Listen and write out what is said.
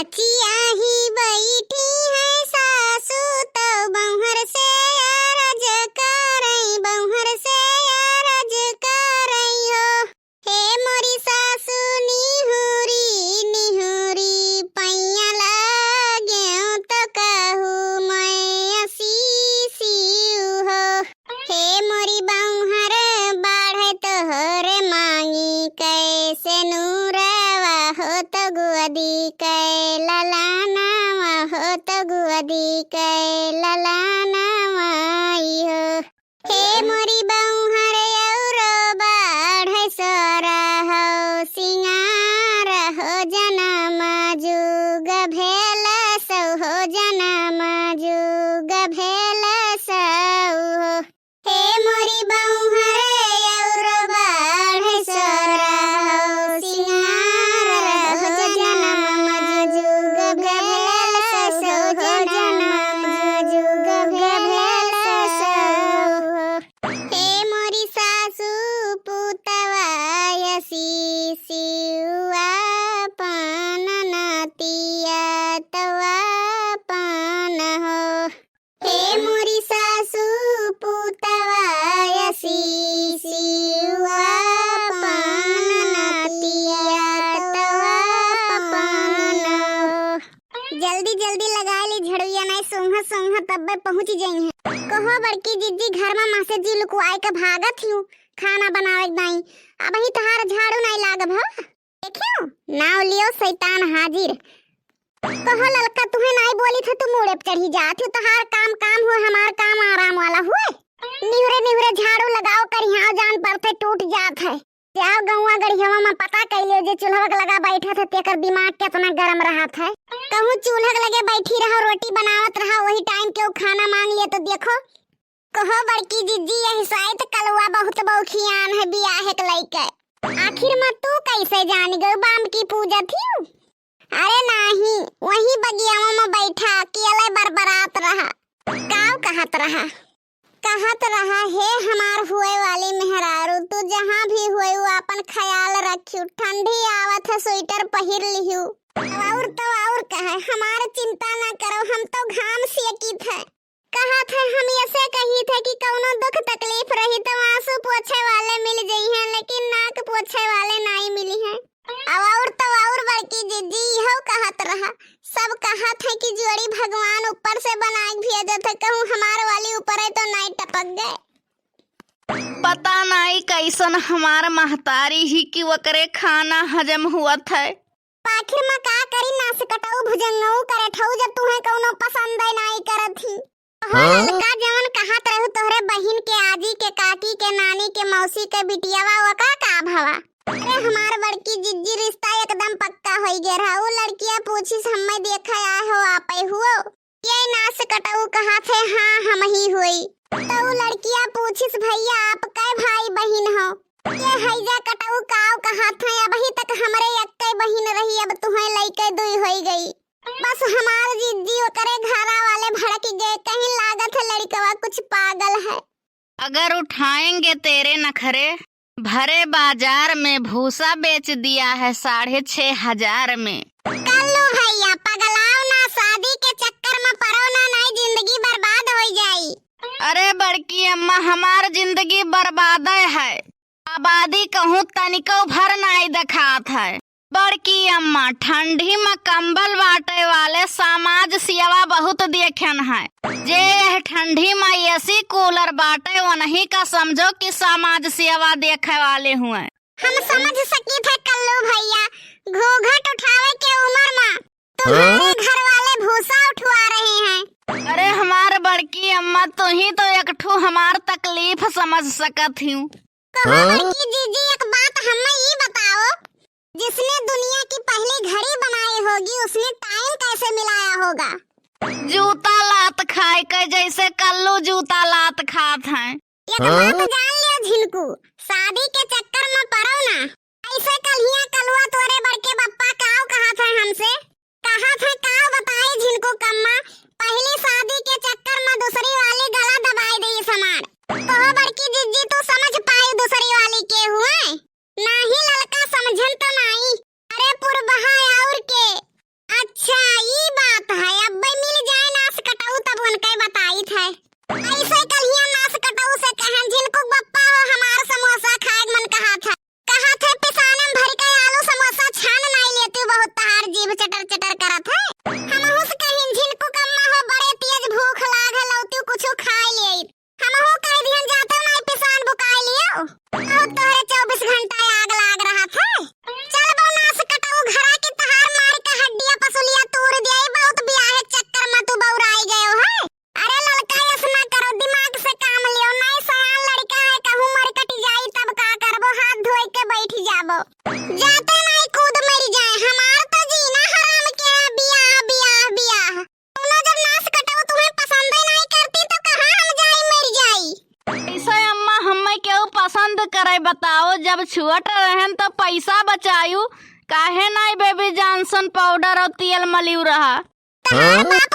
बचिया ही बैठी है सासू तो बहर से अरज करई बहर से अरज करई हो। हे मोरी सासू निहुरी निहुरी पैया लागे तो कहू मैं असीसियु हो। हे मोरी बहर बाढ़े तोहर मांगी कैसे नूरवा हो तो गुअदी कै ललानावा हो तो गुअदी कै ललानावा हो। हे मोरी बहर औरो बाढ़े सोरा हो सिंगार हो जनम जुग भेल सौ हो जनम जुग भेल सौ हो। हे मोरी बहर औरो बाढ़े सोरा हो सिंगार हो जनम जुग भेल सौ हो जनम जुग भेल सौ हो। हे मोरी सासू पुतवा असीसियुआ पान नतिया तवा पान हो। हे मोरी सासू पुतवा असीसियुआ पान नतिया तवा पान हो। जल्दी जल्दी लगा ली झड़ुया नहीं सोंघा सोंघा तब पहुँच जाई है। कहो बड़की जीजी घर में माँ से जी लुकवाए के भागत हूँ खाना बनावे नहीं। अब ही तहार झाड़ू नहीं लागब हो। देखियो नाव लियो शैतान हाजिर। कहो ललका तुम्हें नहीं बोली था तू मुड़े पे चढ़ी जात हो। तहार काम काम हो हमार काम आराम वाला हुए। निहुरे निहुरे झाड़ू लगाओ कर यहाँ जान पड़ते टूट जात है। जाओ गौवा गढ़ियावा में पता कैलियो जे चूल्हा लगा बैठा था तेकर दिमाग कितना गरम रहा था। कहूँ चूल्हा लगे बैठी रहो रोटी बनावत रहा वही टाइम के खाना मांग लिए तो देखो। कहो बड़की जीजी यही शायद कलवा बहुत बौखियान है बियाह के लइके। आखिर में तू कैसे जान गई बाम की पूजा थी? अरे नहीं वही बगियावा में बैठा अकेले बरबरात रहा। काव कहत रहा हे हमार हुए वाली मेहरारू तू जहाँ भी हुए अपन ख्याल रखियो। ठंडी आवत है स्वेटर पहिर लिहियो। और कहे हमार चिंता ना करो हम तो घाम सेकित है। कहा था हम ऐसे कही थे कि कौनो दुख तकलीफ रही तो आंसू पोछे वाले मिल गई हैं लेकिन नाक पोछे वाले नहीं मिली हैं। और बड़की जीजी हो कहत रहा सब कहत है कि जोड़ी भगवान ऊपर से बना भेजे थे। कहूँ हमार वाली ऊपर है तो नहीं टपक गए। पता नहीं कैसन हमार महतारी ही कि वकरे खाना हजम हुआ था। आखिर में का करी नास कटाऊ भुजंगऊ करे ठऊ जब तुम्हें कौनो पसंद नहीं करत थी। ललका जवन कहत रहू तोहरे बहिन के आजी के काकी के नानी के मौसी के बिटियावा वका का भावा। अरे हमार बड़की जिज्जी रिश्ता एकदम पक्का हो गया रहा। वो लड़कियां पूछी हमें देखा आ हो आपे हुओ ये नास कटाऊ कहा थे हाँ हम ही हुई। तो वो लड़कियां पूछिस भैया आप कै भाई बहन हो? ये हैजा कटाऊ काव कहा थे अब ही तक हमरे एक्के बहन रही अब तुम्हें लइके दुई होई गई। बस हमार जिज्जी ओकरे घरा वाले भड़क गए कहीं लागत है लड़कवा कुछ पागल है। अगर उठाएंगे तेरे नखरे भरे बाजार में भूसा बेच दिया है 6,500 में। कल्लू भैया पगलाओ ना शादी के चक्कर में पड़ो ना नहीं जिंदगी बर्बाद हो जाई। अरे बड़की अम्मा हमार जिंदगी बर्बाद है। आबादी कहूँ तनिको भर नहीं दिखात है। बड़की अम्मा ठंडी में कंबल बांटे वाले समाज सेवा बहुत देखन है। जे यह ठंडी में एसी कूलर बांटे वही का समझो कि समाज सेवा देखे वाले हुए। हम समझ सकी थे कल्लू भैया घूंघट उठावे के उम्र में तुम्हारे घर वाले भूसा उठवा रहे हैं। अरे हमार बड़की अम्मा तू ही तो एक ठू हमार तकलीफ समझ सकत हूँ। बड़की जीजी एक बात हमें ये बताओ जिसने दुनिया की पहली घड़ी बनाई होगी उसने टाइम कैसे मिलाया होगा? जूता लात खाए के जैसे कल्लू जूता लात खात हैं। ये तो बात जान लियो झिनकू शादी के चक्कर में पड़ो ना। ऐसे कलिया कलुआ तोरे बड़के बप्पा काव कहा था हमसे कहा था काव बताए झिनकू कम्मा पहली शादी के चक्कर में दूसरी वाली गला दबाई दी समार। तो बड़की जिज्जी तू समझ पाई दूसरी वाली के हुए नहीं ललका समझन तो नहीं। अरे पुरबहा और के अच्छा मुंह चटर चटर करत है। हमहू से कहीं झिनको कम्मा हो बड़े तेज भूख लागल औतु कुछ खाई ले। हमहू कह दिहन जाते नहीं पिसान बुकाई लियो। और तोहरे 24 घंटा आग लाग रहा था। चल बौनास कटाऊ घरा की तहार मार के हड्डियां पसुलियां तोड़ दिया। बहुत ब्याह चक्कर में तू बौराई गयो है। अरे लड़का ऐसा ना करो, दिमाग से काम लियो। नहीं सयान लड़का है, कहूं मर कटी जाई तब का करबो, हाथ धोई के बैठ जाबो। जाते नहीं कूद मरी जाए, हमार तो जीना हराम के बियाह बियाह बियाह। तुमने जब नाश कटाओ तुम्हें पसंद ही नहीं करती तो कहां हम जाई मर जाई। ऐसे अम्मा हमें क्यों पसंद करे बताओ, जब छुअट रहन तो पैसा बचायू, काहे नहीं बेबी जॉनसन पाउडर और तेल मलियू रहा। बाप